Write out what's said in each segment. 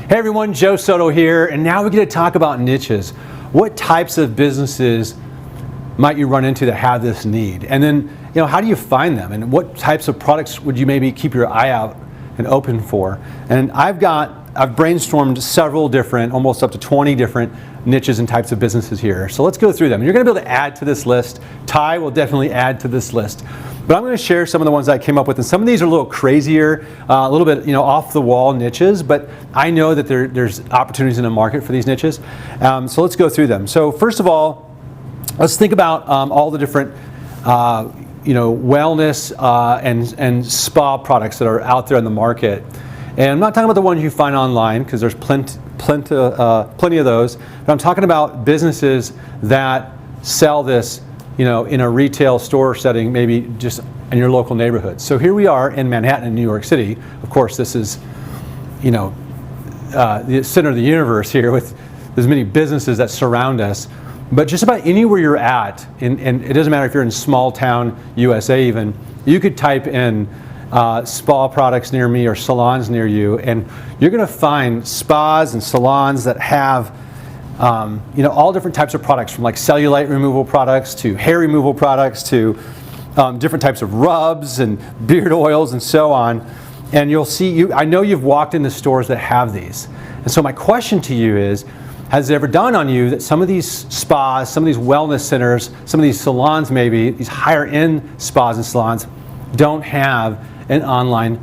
Hey everyone, Joe Soto here, and now we get to talk about niches. What types of businesses might you run into that have this need? And then, how do you find them? And what types of products would you maybe keep your eye out and open for? And I've brainstormed several different, almost up to 20 different niches and types of businesses here. So let's go through them. You're going to be able to add to this list. Ty will definitely add to this list. But I'm going to share some of the ones I came up with, and some of these are a little crazier, a little bit off the wall niches, but I know that there's opportunities in the market for these niches. So let's go through them. So first of all, let's think about all the different wellness and spa products that are out there in the market. And I'm not talking about the ones you find online, because there's plenty of those, but I'm talking about businesses that sell this in a retail store setting, maybe just in your local neighborhood. So here we are in Manhattan in New York City. Of course, this is, the center of the universe here with as many businesses that surround us. But just about anywhere you're at, and it doesn't matter if you're in small town USA even, you could type in spa products near me or salons near you, and you're going to find spas and salons that have all different types of products, from like cellulite removal products to hair removal products to different types of rubs and beard oils and so on. And you'll see, I know you've walked into stores that have these. And so my question to you is, has it ever dawned on you that some of these spas, some of these wellness centers, some of these salons maybe, these higher end spas and salons, don't have an online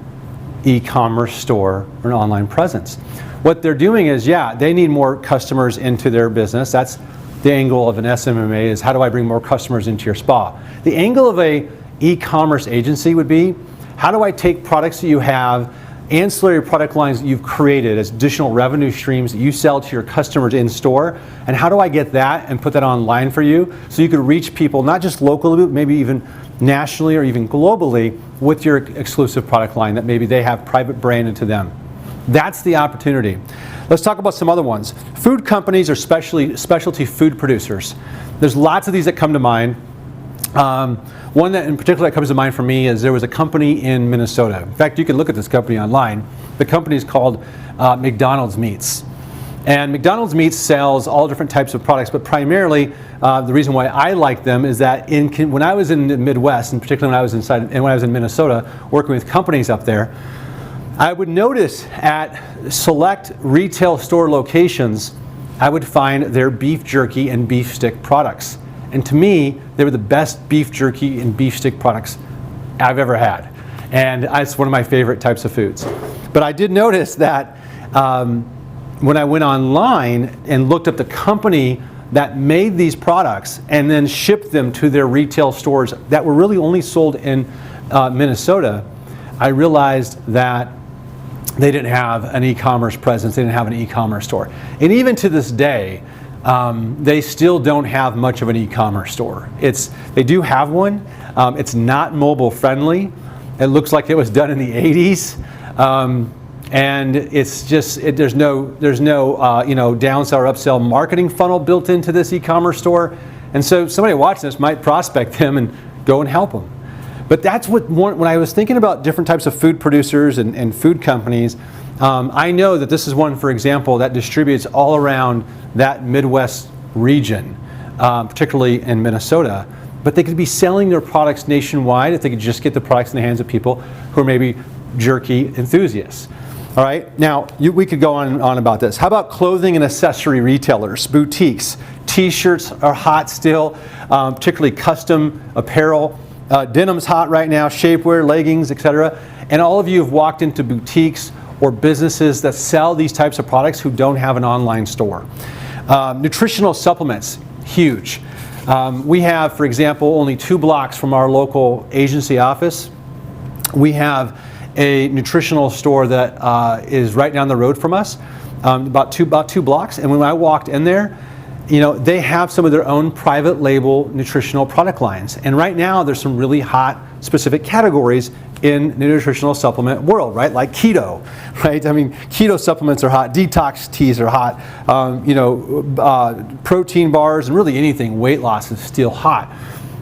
e-commerce store or an online presence? What they're doing is, they need more customers into their business. That's the angle of an SMMA, is how do I bring more customers into your spa? The angle of a e-commerce agency would be, how do I take products that you have, ancillary product lines that you've created as additional revenue streams that you sell to your customers in store, and how do I get that and put that online for you so you could reach people not just locally, but maybe even nationally or even globally with your exclusive product line that maybe they have private branded to them. That's the opportunity. Let's talk about some other ones. Food companies are specialty food producers. There's lots of these that come to mind. One that in particular that comes to mind for me is there was a company in Minnesota. In fact, you can look at this company online. The company is called McDonald's Meats. And McDonald's Meats sells all different types of products, but primarily the reason why I like them is that when I was in the Midwest, and particularly when I was in Minnesota working with companies up there, I would notice at select retail store locations, I would find their beef jerky and beef stick products. And to me, they were the best beef jerky and beef stick products I've ever had. And it's one of my favorite types of foods. But I did notice that when I went online and looked up the company that made these products and then shipped them to their retail stores that were really only sold in Minnesota, I realized that they didn't have an e-commerce presence, they didn't have an e-commerce store. And even to this day, they still don't have much of an e-commerce store. They do have one. It's not mobile friendly. It looks like it was done in the 80s. And it's just, there's no downsell or upsell marketing funnel built into this e-commerce store. And so somebody watching this might prospect them and go and help them. But that's when I was thinking about different types of food producers and food companies, I know that this is one, for example, that distributes all around that Midwest region, particularly in Minnesota. But they could be selling their products nationwide if they could just get the products in the hands of people who are maybe jerky enthusiasts. All right, now we could go on and on about this. How about clothing and accessory retailers, boutiques? T-shirts are hot still, particularly custom apparel. Denim's hot right now, shapewear, leggings, etc. And all of you have walked into boutiques or businesses that sell these types of products who don't have an online store. Nutritional supplements, huge. We have, for example, only 2 blocks from our local agency office, we have a nutritional store that is right down the road from us, about two blocks. And when I walked in there, they have some of their own private label nutritional product lines. And right now there's some really hot specific categories in the nutritional supplement world, right? Like keto, right? I mean, keto supplements are hot, detox teas are hot, protein bars, and really anything weight loss is still hot.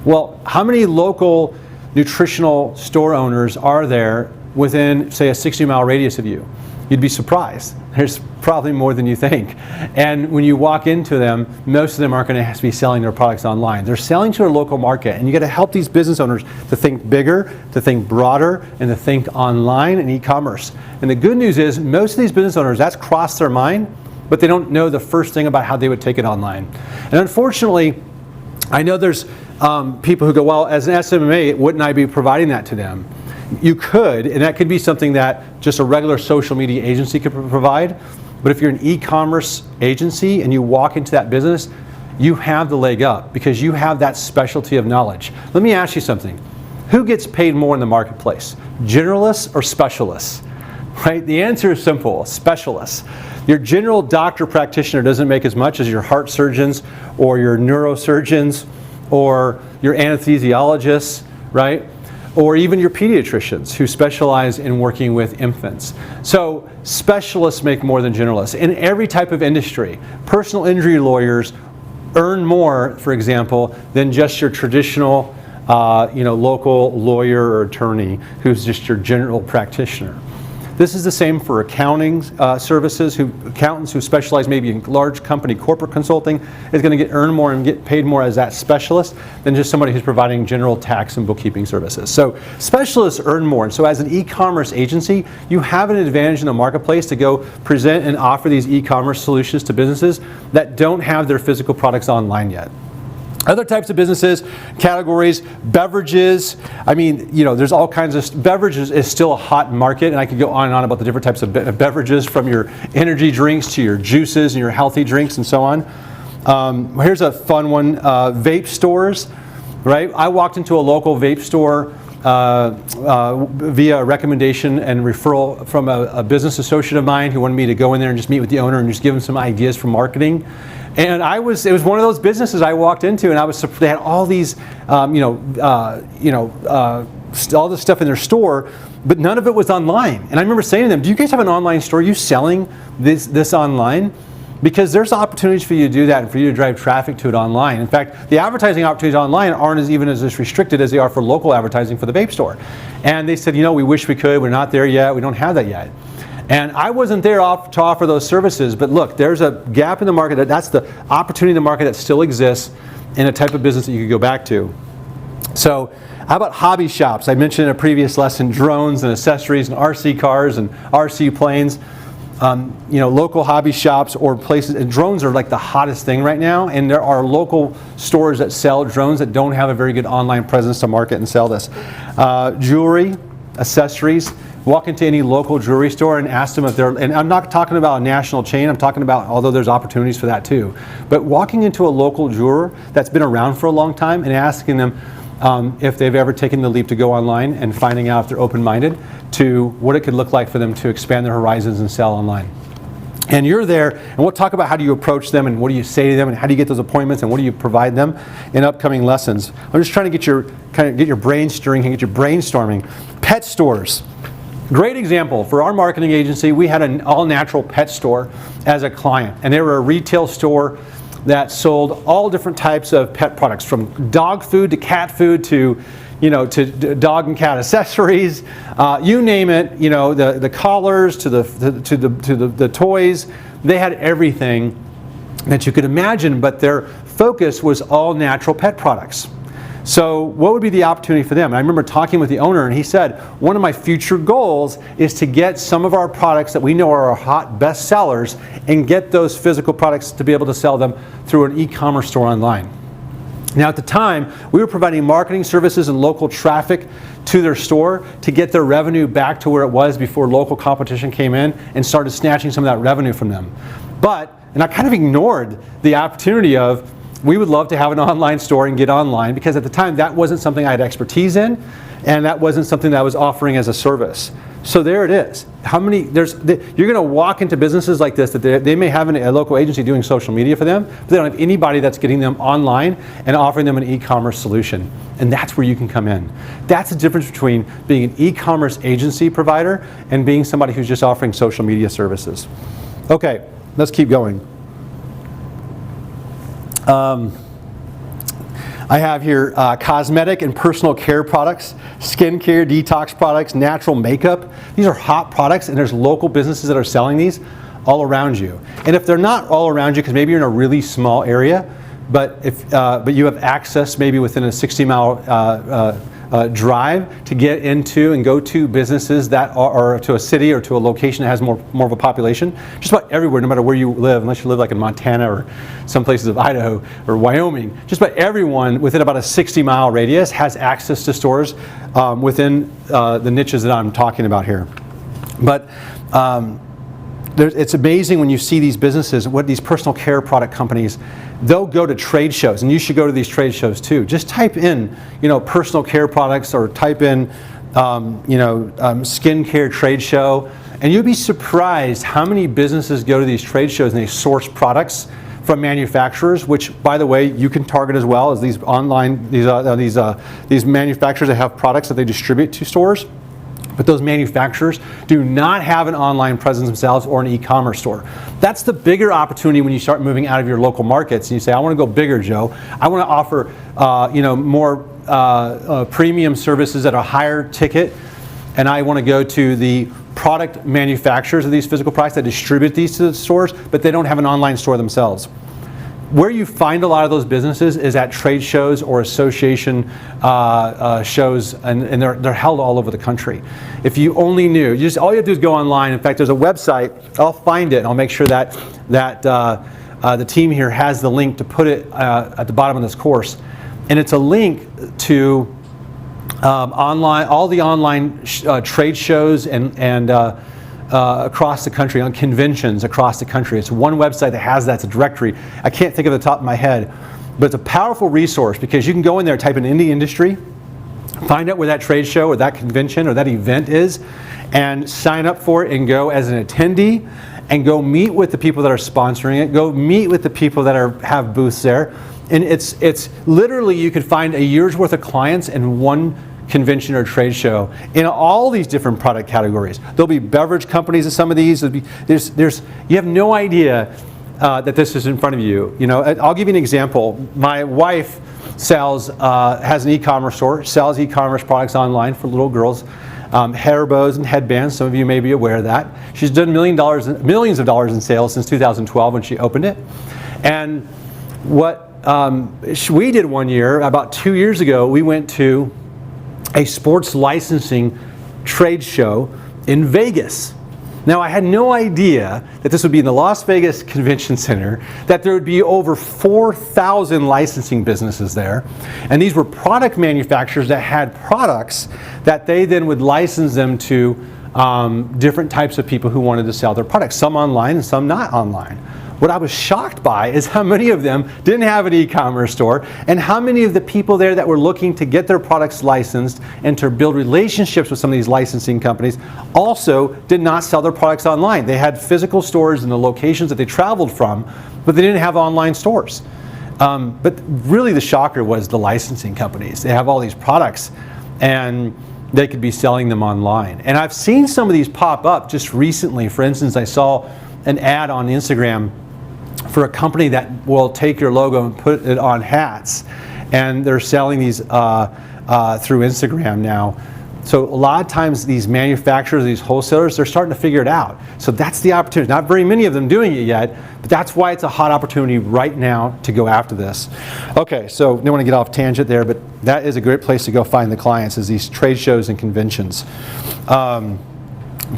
Well, how many local nutritional store owners are there within, say, a 60-mile radius of you? you'd be surprised. There's probably more than you think. And when you walk into them, most of them aren't going to be selling their products online. They're selling to a local market, and you got to help these business owners to think bigger, to think broader, and to think online and e-commerce. And the good news is most of these business owners, that's crossed their mind, but they don't know the first thing about how they would take it online. And unfortunately, I know there's people who go, well, as an SMA, wouldn't I be providing that to them? You could, and that could be something that just a regular social media agency could provide. But if you're an e-commerce agency and you walk into that business, you have the leg up because you have that specialty of knowledge. Let me ask you something. Who gets paid more in the marketplace? Generalists or specialists? Right? The answer is simple, specialists. Your general doctor practitioner doesn't make as much as your heart surgeons or your neurosurgeons or your anesthesiologists, right? Or even your pediatricians who specialize in working with infants. So specialists make more than generalists. In every type of industry, personal injury lawyers earn more, for example, than just your traditional local lawyer or attorney who's just your general practitioner. This is the same for accounting services. Accountants who specialize maybe in large company corporate consulting is going to earn more and get paid more as that specialist than just somebody who's providing general tax and bookkeeping services. So specialists earn more. And so as an e-commerce agency, you have an advantage in the marketplace to go present and offer these e-commerce solutions to businesses that don't have their physical products online yet. Other types of businesses, categories, beverages. I mean, there's all kinds of beverages is still a hot market, and I could go on and on about the different types of beverages, from your energy drinks to your juices and your healthy drinks and so on. Here's a fun one: vape stores. Right? I walked into a local vape store via a recommendation and referral from a business associate of mine who wanted me to go in there and just meet with the owner and just give him some ideas for marketing. And it was one of those businesses I walked into, and they had all these, all this stuff in their store, but none of it was online. And I remember saying to them, "Do you guys have an online store? Are you selling this online?" Because there's opportunities for you to do that and for you to drive traffic to it online. In fact, the advertising opportunities online aren't as restricted as they are for local advertising for the vape store. And they said, we wish we could. We're not there yet. We don't have that yet. And I wasn't there to offer those services, but look, there's a gap in the market. That's the opportunity in the market that still exists in a type of business that you could go back to. So how about hobby shops? I mentioned in a previous lesson drones and accessories and RC cars and RC planes. Local hobby shops or places, and drones are like the hottest thing right now, and there are local stores that sell drones that don't have a very good online presence to market and sell this. Jewelry, accessories. Walk into any local jewelry store and ask them if they're, and I'm not talking about a national chain, I'm talking about, although there's opportunities for that too, but walking into a local jeweler that's been around for a long time and asking them if they've ever taken the leap to go online and finding out if they're open-minded to what it could look like for them to expand their horizons and sell online. And you're there, and we'll talk about how do you approach them and what do you say to them and how do you get those appointments and what do you provide them in upcoming lessons. I'm just trying to get your brain stirring and get your brainstorming. Pet stores. Great example. For our marketing agency, we had an all-natural pet store as a client, and they were a retail store that sold all different types of pet products, from dog food to cat food to dog and cat accessories, you name it. The collars to the toys. They had everything that you could imagine, but their focus was all natural pet products. So what would be the opportunity for them? And I remember talking with the owner, and he said, one of my future goals is to get some of our products that we know are our hot best sellers and get those physical products to be able to sell them through an e-commerce store online. Now at the time, we were providing marketing services and local traffic to their store to get their revenue back to where it was before local competition came in and started snatching some of that revenue from them. And I kind of ignored the opportunity of, we would love to have an online store and get online, because at the time that wasn't something I had expertise in, and that wasn't something that I was offering as a service. So there it is. You're going to walk into businesses like this that they may have a local agency doing social media for them, but they don't have anybody that's getting them online and offering them an e-commerce solution. And that's where you can come in. That's the difference between being an e-commerce agency provider and being somebody who's just offering social media services. Okay, let's keep going. I have here cosmetic and personal care products, skincare, detox products, natural makeup. These are hot products, and there's local businesses that are selling these all around you. And if they're not all around you, because maybe you're in a really small area, but you have access maybe within a 60-mile drive to get into and go to businesses that are, or to a city or to a location that has more of a population. Just about everywhere, no matter where you live, unless you live like in Montana or some places of Idaho or Wyoming, just about everyone within about a 60-mile radius has access to stores within the niches that I'm talking about here. But it's amazing when you see these businesses, what these personal care product companies, they'll go to trade shows, and you should go to these trade shows too. Just type in, personal care products, or type in, skincare trade show, and you'll be surprised how many businesses go to these trade shows and they source products from manufacturers, which, by the way, you can target as well as these online, these manufacturers that have products that they distribute to stores. But those manufacturers do not have an online presence themselves or an e-commerce store. That's the bigger opportunity when you start moving out of your local markets and you say, I want to go bigger, Joe. I want to offer more premium services at a higher ticket, and I want to go to the product manufacturers of these physical products that distribute these to the stores, but they don't have an online store themselves. Where you find a lot of those businesses is at trade shows or association shows, and they're held all over the country. If you only knew, all you have to do is go online. In fact, there's a website. I'll find it, and I'll make sure that the team here has the link to put it at the bottom of this course. And it's a link to all the online trade shows and across the country, on conventions across the country. It's one website that has that. It's a directory. I can't think of the top of my head, but it's a powerful resource because you can go in there, type in indie industry, find out where that trade show or that convention or that event is, and sign up for it and go as an attendee, and go meet with the people that are sponsoring it, go meet with the people that have booths there. And it's literally, you could find a year's worth of clients in one convention or trade show in all these different product categories. There'll be beverage companies at some of these. You have no idea that this is in front of you. I'll give you an example. My wife has an e-commerce store, sells e-commerce products online for little girls, hair bows and headbands. Some of you may be aware of that. She's done millions of dollars in sales since 2012 when she opened it. And what we did one year, about 2 years ago, we went to a sports licensing trade show in Vegas. Now, I had no idea that this would be in the Las Vegas Convention Center, that there would be over 4,000 licensing businesses there. And these were product manufacturers that had products that they then would license them to different types of people who wanted to sell their products, some online and some not online. What I was shocked by is how many of them didn't have an e-commerce store, and how many of the people there that were looking to get their products licensed and to build relationships with some of these licensing companies also did not sell their products online. They had physical stores in the locations that they traveled from, but they didn't have online stores. But really the shocker was the licensing companies. They have all these products and they could be selling them online. And I've seen some of these pop up just recently. For instance, I saw an ad on Instagram for a company that will take your logo and put it on hats, and they're selling these through Instagram now. So a lot of times these manufacturers, these wholesalers, they're starting to figure it out. So that's the opportunity. Not very many of them doing it yet, but that's why it's a hot opportunity right now to go after this. Okay, so don't want to get off tangent there, but that is a great place to go find the clients, is these trade shows and conventions.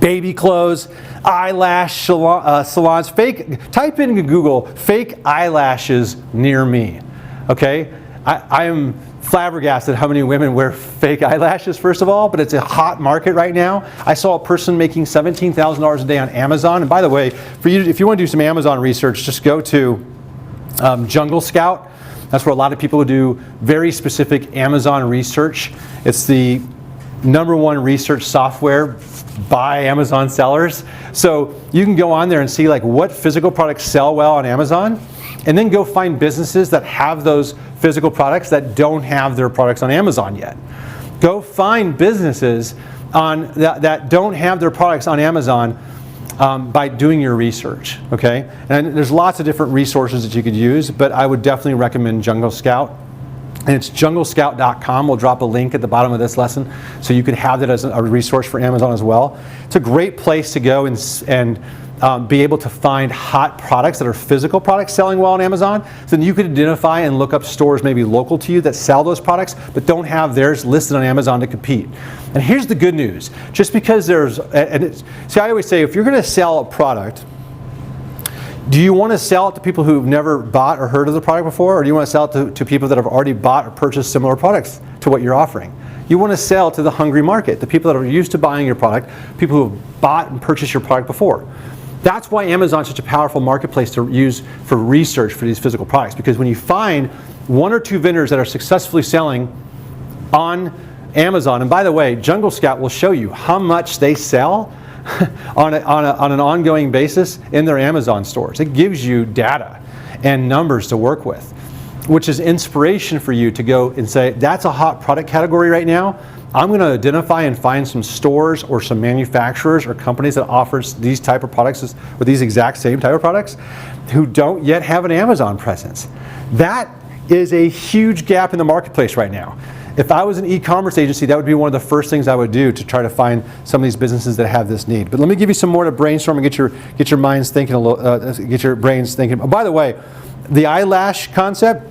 Baby clothes, eyelash salons, type into Google, fake eyelashes near me. Okay, I am flabbergasted how many women wear fake eyelashes, first of all, but it's a hot market right now. I saw a person making $17,000 a day on Amazon. And by the way, if you want to do some Amazon research, just go to Jungle Scout. That's where a lot of people do very specific Amazon research. It's the #1 research software by Amazon sellers. So you can go on there and see like what physical products sell well on Amazon, and then go find businesses that have those physical products that don't have their products on Amazon yet. Go find businesses that don't have their products on Amazon by doing your research, okay? And there's lots of different resources that you could use, but I would definitely recommend Jungle Scout. And it's junglescout.com. We'll drop a link at the bottom of this lesson so you can have that as a resource for Amazon as well. It's a great place to go and be able to find hot products that are physical products selling well on Amazon. So then you could identify and look up stores maybe local to you that sell those products but don't have theirs listed on Amazon to compete. And here's the good news. Just because see, I always say if you're going to sell a product, do you want to sell it to people who've never bought or heard of the product before, or do you want to sell it to people that have already bought or purchased similar products to what you're offering? You want to sell to the hungry market, the people that are used to buying your product, people who have bought and purchased your product before. That's why Amazon is such a powerful marketplace to use for research for these physical products, because when you find one or two vendors that are successfully selling on Amazon, and by the way, Jungle Scout will show you how much they sell on an ongoing basis in their Amazon stores. It gives you data and numbers to work with, which is inspiration for you to go and say, that's a hot product category right now. I'm going to identify and find some stores or some manufacturers or companies that offers these type of products with these exact same type of products who don't yet have an Amazon presence. That is a huge gap in the marketplace right now. If I was an e-commerce agency, that would be one of the first things I would do to try to find some of these businesses that have this need. But let me give you some more to brainstorm and get your minds thinking a little, get your brains thinking. Oh, by the way, the eyelash concept,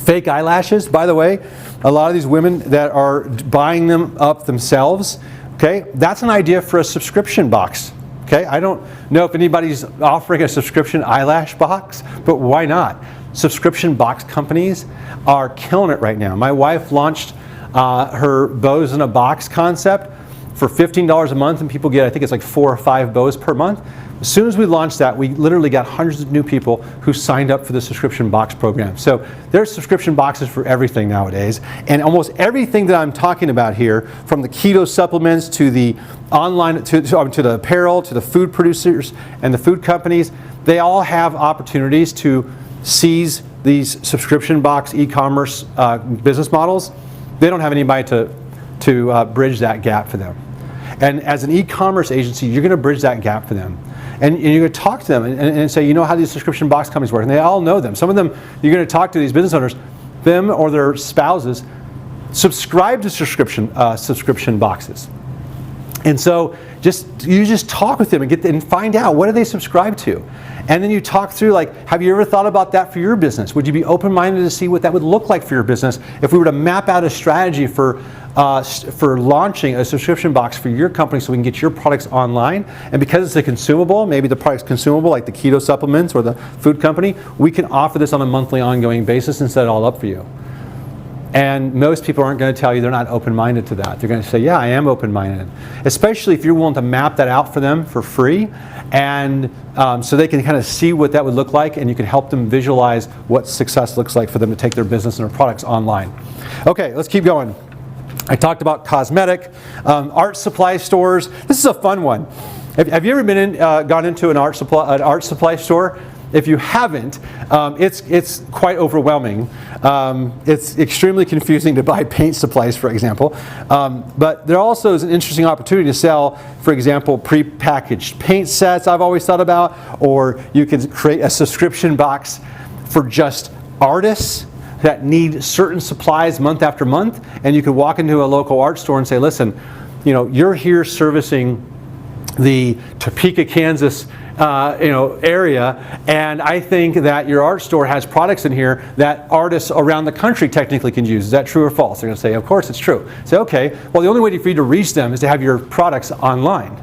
fake eyelashes. By the way, a lot of these women that are buying them up themselves, okay, that's an idea for a subscription box. Okay, I don't know if anybody's offering a subscription eyelash box, but why not? Subscription box companies are killing it right now. My wife launched her bows in a box concept for $15 a month, and people get, I think it's like 4 or 5 bows per month. As soon as we launched that, we literally got hundreds of new people who signed up for the subscription box program. So there's subscription boxes for everything nowadays, and almost everything that I'm talking about here, from the keto supplements to the online, to the apparel, to the food producers and the food companies, they all have opportunities to seize these subscription box e-commerce business models. They don't have anybody to bridge that gap for them. And as an e-commerce agency, you're going to bridge that gap for them. And you're going to talk to them and say, you know how these subscription box companies work. And they all know them. Some of them, you're going to talk to these business owners, them or their spouses, subscribe to subscription boxes. And so you just talk with them and find out, what do they subscribe to? And then you talk through, like, have you ever thought about that for your business? Would you be open-minded to see what that would look like for your business if we were to map out a strategy for launching a subscription box for your company so we can get your products online? And because it's a consumable, maybe the product's consumable, like the keto supplements or the food company, we can offer this on a monthly ongoing basis and set it all up for you. And most people aren't going to tell you they're not open-minded to that. They're going to say, yeah, I am open-minded. Especially if you're willing to map that out for them for free, and so they can kind of see what that would look like, and you can help them visualize what success looks like for them to take their business and their products online. Okay, let's keep going. I talked about cosmetic, art supply stores. This is a fun one. Have you ever gone into an art supply store? If you haven't, it's quite overwhelming. It's extremely confusing to buy paint supplies, for example. But there also is an interesting opportunity to sell, for example, pre-packaged paint sets, I've always thought about, or you can create a subscription box for just artists that need certain supplies month after month, and you could walk into a local art store and say, listen, you know, you're here servicing the Topeka, Kansas area, and I think that your art store has products in here that artists around the country technically can use. Is that true or false? They're going to say, of course it's true. Say, okay, well, the only way for you to reach them is to have your products online.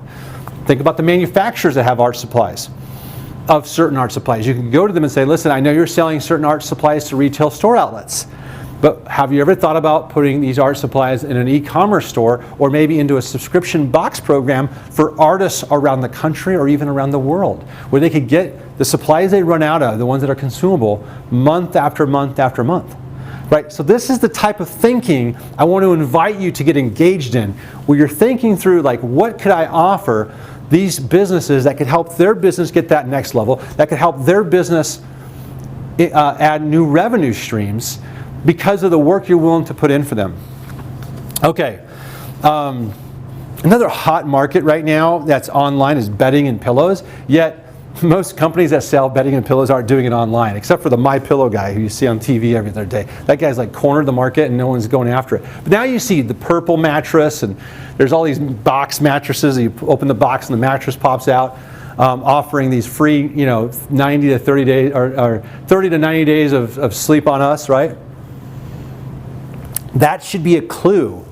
Think about the manufacturers that have art supplies, of certain art supplies. You can go to them and say, listen, I know you're selling certain art supplies to retail store outlets, but have you ever thought about putting these art supplies in an e-commerce store, or maybe into a subscription box program for artists around the country or even around the world, where they could get the supplies they run out of, the ones that are consumable, month after month after month? Right? So this is the type of thinking I want to invite you to get engaged in, where you're thinking through, like, what could I offer these businesses that could help their business get that next level, that could help their business add new revenue streams, because of the work you're willing to put in for them. Okay, another hot market right now that's online is bedding and pillows, yet most companies that sell bedding and pillows aren't doing it online, except for the MyPillow guy who you see on TV every other day. That guy's like cornered the market and no one's going after it. But now you see the Purple mattress, and there's all these box mattresses. You open the box and the mattress pops out, offering these free, 90 to 30 days or 30 to 90 days of sleep on us, right? That should be a clue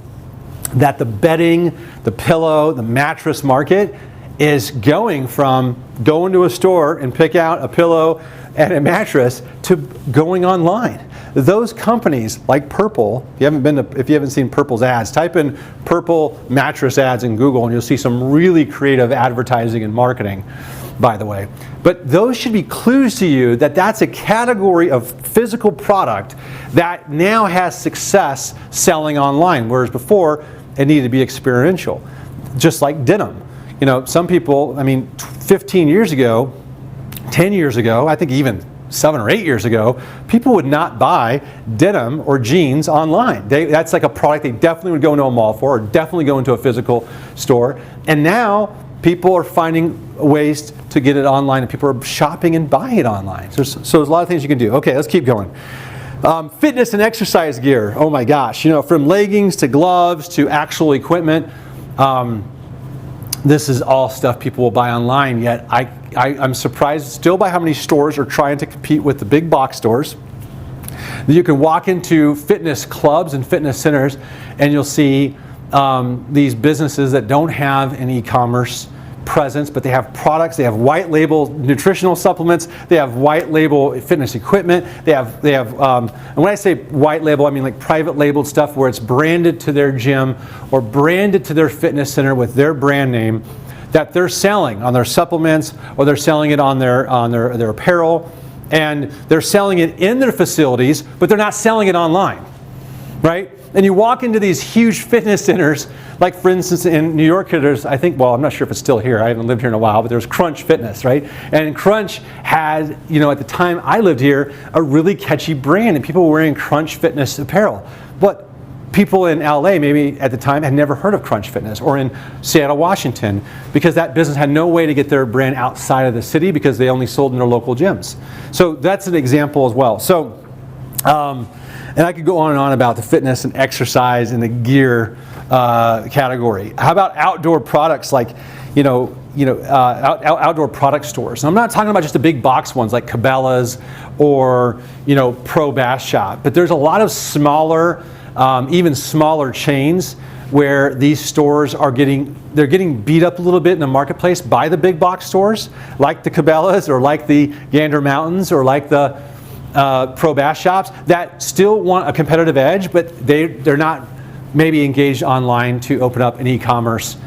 that the bedding, the pillow, the mattress market is going from going to a store and pick out a pillow and a mattress to going online. Those companies like Purple, if you haven't seen Purple's ads, type in Purple mattress ads in Google and you'll see some really creative advertising and marketing, by the way. But those should be clues to you that that's a category of physical product that now has success selling online, whereas before it needed to be experiential. Just like denim. Some people, 15 years ago, 10 years ago, I think even 7 or 8 years ago, people would not buy denim or jeans online. That's like a product they definitely would go into a mall for, or definitely go into a physical store. And now people are finding ways to get it online, and people are shopping and buying it online. So there's a lot of things you can do. Okay, let's keep going. Fitness and exercise gear. Oh my gosh, from leggings to gloves to actual equipment. This is all stuff people will buy online, yet I'm surprised still by how many stores are trying to compete with the big box stores. You can walk into fitness clubs and fitness centers and you'll see these businesses that don't have an e-commerce presence, but they have products. They have white label nutritional supplements. They have white label fitness equipment. They have and when I say white label, I mean like private labeled stuff where it's branded to their gym or branded to their fitness center with their brand name that they're selling on their supplements, or they're selling it on their apparel, and they're selling it in their facilities, but they're not selling it online, right? And you walk into these huge fitness centers, like for instance in New York, there's, I'm not sure if it's still here, I haven't lived here in a while, but there's Crunch Fitness, right? And Crunch had, at the time I lived here, a really catchy brand, and people were wearing Crunch Fitness apparel. But people in LA, maybe at the time, had never heard of Crunch Fitness, or in Seattle, Washington, because that business had no way to get their brand outside of the city because they only sold in their local gyms. So that's an example as well. So, and I could go on and on about the fitness and exercise and the gear category. How about outdoor products like, outdoor product stores? And I'm not talking about just the big box ones like Cabela's or, Pro Bass Shop, but there's a lot of smaller, even smaller chains where these stores are they're getting beat up a little bit in the marketplace by the big box stores, like the Cabela's or like the Gander Mountains or like the Pro Bass Shops that still want a competitive edge, but they're not maybe engaged online to open up an e-commerce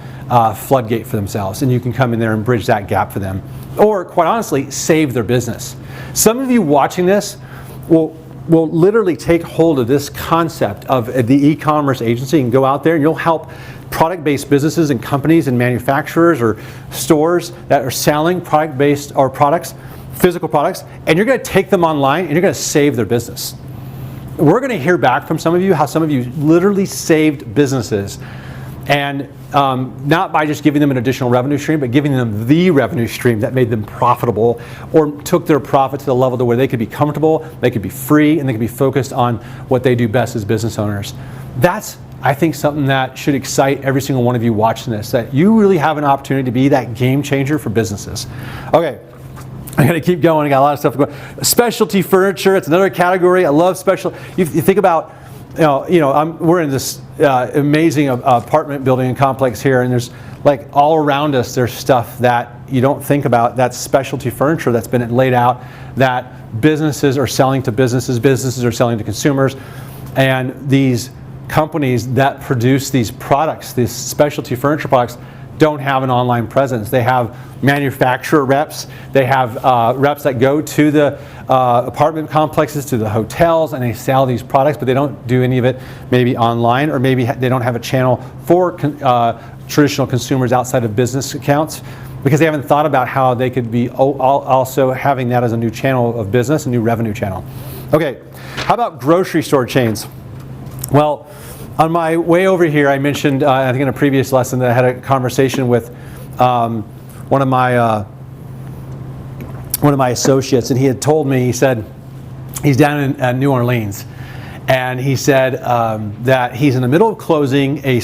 floodgate for themselves, and you can come in there and bridge that gap for them, or quite honestly save their business. Some of you watching this will literally take hold of this concept of the e-commerce agency and go out there and you'll help product-based businesses and companies and manufacturers or stores that are selling product-based or products, physical products, and you're going to take them online and you're going to save their business. We're going to hear back from some of you how some of you literally saved businesses, and not by just giving them an additional revenue stream, but giving them the revenue stream that made them profitable or took their profit to the level to where they could be comfortable, they could be free, and they could be focused on what they do best as business owners. That's, I think, something that should excite every single one of you watching this, that you really have an opportunity to be that game changer for businesses. Okay. I'm going to keep going. I got a lot of stuff going. Specialty furniture, it's another category. I love special. You think about, we're in this amazing apartment building and complex here, and there's like all around us, there's stuff that you don't think about. That's specialty furniture that's been laid out that businesses are selling to businesses, businesses are selling to consumers, and these companies that produce these products, these specialty furniture products, don't have an online presence. They have manufacturer reps. They have reps that go to the apartment complexes, to the hotels, and they sell these products, but they don't do any of it maybe online, or maybe they don't have a channel for traditional consumers outside of business accounts, because they haven't thought about how they could be also having that as a new channel of business, a new revenue channel. Okay, how about grocery store chains? Well, on my way over here, I mentioned, I think in a previous lesson, that I had a conversation with one of my one of my associates, and he had told me, he said, he's down in New Orleans, and he said that he's in the middle of closing a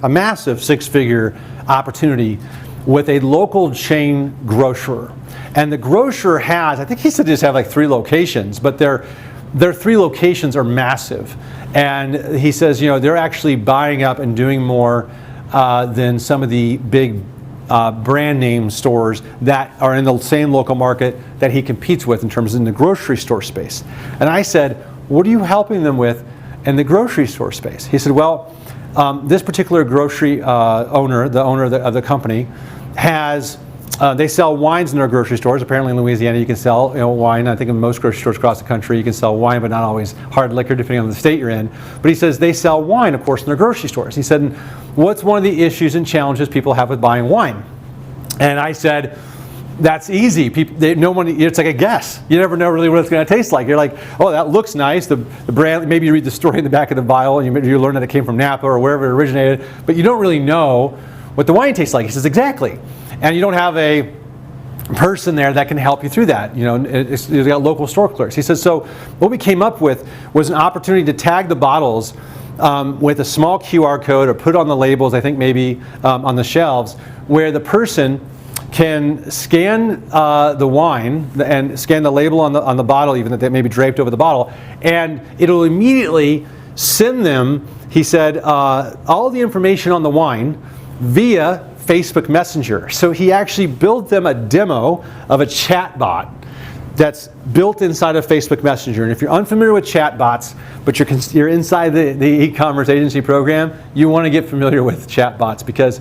massive six-figure opportunity with a local chain grocer. And the grocer has, I think he said they just have like 3 locations, but their 3 locations are massive. And he says, they're actually buying up and doing more than some of the big brand name stores that are in the same local market that he competes with in terms of in the grocery store space. And I said, what are you helping them with in the grocery store space? He said, well, this particular grocery owner, the owner of the company, has they sell wines in their grocery stores. Apparently in Louisiana you can sell wine. I think in most grocery stores across the country you can sell wine, but not always hard liquor depending on the state you're in. But he says they sell wine, of course, in their grocery stores. He said, what's one of the issues and challenges people have with buying wine? And I said, that's easy. It's like a guess. You never know really what it's going to taste like. You're like, oh, that looks nice. The brand, maybe you read the story in the back of the vial and you learn that it came from Napa or wherever it originated, but you don't really know what the wine tastes like. He says, exactly. And you don't have a person there that can help you through that. You've got local store clerks. He says, so what we came up with was an opportunity to tag the bottles with a small QR code or put on the labels, I think maybe on the shelves, where the person can scan the wine and scan the label on the bottle, even that may be draped over the bottle, and it'll immediately send them, he said, all the information on the wine via Facebook Messenger. So he actually built them a demo of a chat bot that's built inside of Facebook Messenger. And if you're unfamiliar with chatbots, but you're inside the e-commerce agency program, you want to get familiar with chatbots because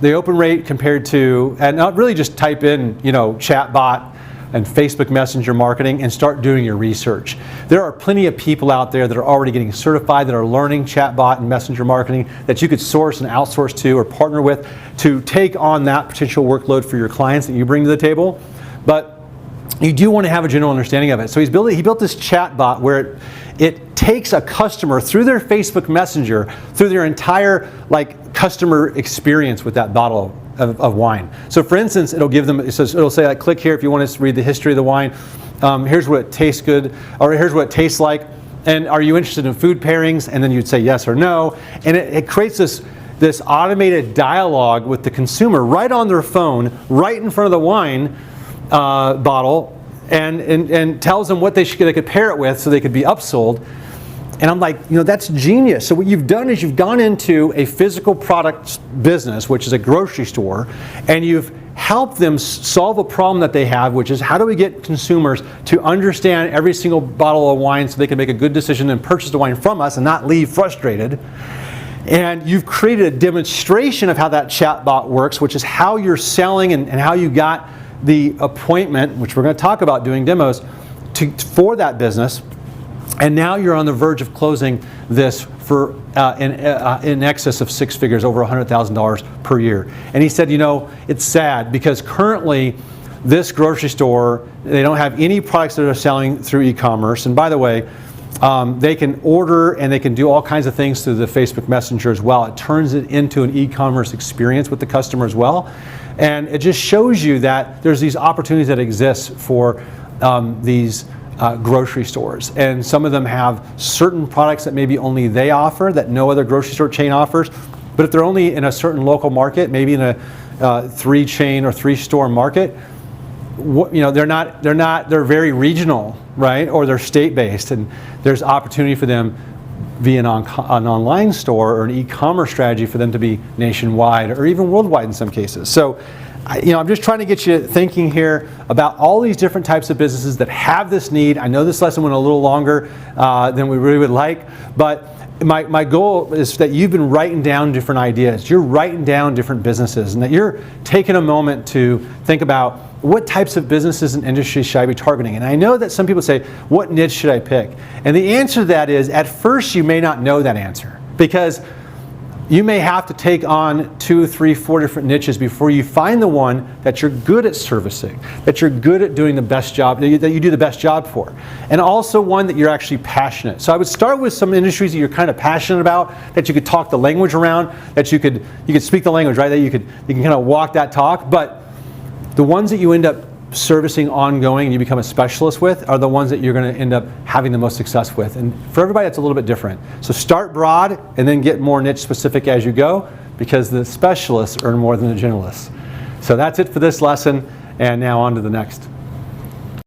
the open rate compared to, and not really just type in, chatbot and Facebook Messenger marketing and start doing your research. There are plenty of people out there that are already getting certified, that are learning chatbot and messenger marketing that you could source and outsource to or partner with to take on that potential workload for your clients that you bring to the table. But you do want to have a general understanding of it. So he built this chatbot where it takes a customer through their Facebook Messenger, through their entire customer experience with that bottle of wine. So for instance, it'll say click here if you want to read the history of the wine. Here's what it tastes good, or here's what it tastes like, and are you interested in food pairings? And then you'd say yes or no, and it creates this automated dialogue with the consumer right on their phone, right in front of the wine bottle, and tells them what they could pair it with so they could be upsold. And I'm like, that's genius. So what you've done is you've gone into a physical product business, which is a grocery store, and you've helped them solve a problem that they have, which is how do we get consumers to understand every single bottle of wine so they can make a good decision and purchase the wine from us and not leave frustrated. And you've created a demonstration of how that chatbot works, which is how you're selling and how you got the appointment, which we're going to talk about doing demos, for that business. And now you're on the verge of closing this for in excess of 6 figures, over $100,000 per year. And he said, it's sad because currently this grocery store, they don't have any products that are selling through e-commerce. And by the way, they can order and they can do all kinds of things through the Facebook Messenger as well. It turns it into an e-commerce experience with the customer as well. And it just shows you that there's these opportunities that exist for these grocery stores, and some of them have certain products that maybe only they offer that no other grocery store chain offers. But if they're only in a certain local market, maybe in a 3-chain or 3-store market, they're very regional, right? Or they're state-based, and there's opportunity for them via an online store or an e-commerce strategy for them to be nationwide or even worldwide in some cases. So I'm just trying to get you thinking here about all these different types of businesses that have this need. I know this lesson went a little longer than we really would like, but my goal is that you've been writing down different ideas. You're writing down different businesses, and that you're taking a moment to think about what types of businesses and industries should I be targeting. And I know that some people say, what niche should I pick? And the answer to that is, at first you may not know that answer, because you may have to take on 2, 3, 4 different niches before you find the one that you're good at servicing, that you're good at doing the best job, that you do the best job for, and also one that you're actually passionate. So I would start with some industries that you're kind of passionate about, that you could talk the language around, that you could speak the language, right? That you can kind of walk that talk. But the ones that you end up servicing ongoing and you become a specialist with are the ones that you're going to end up having the most success with. And for everybody, it's a little bit different. So start broad and then get more niche specific as you go, because the specialists earn more than the generalists. So that's it for this lesson, and now on to the next.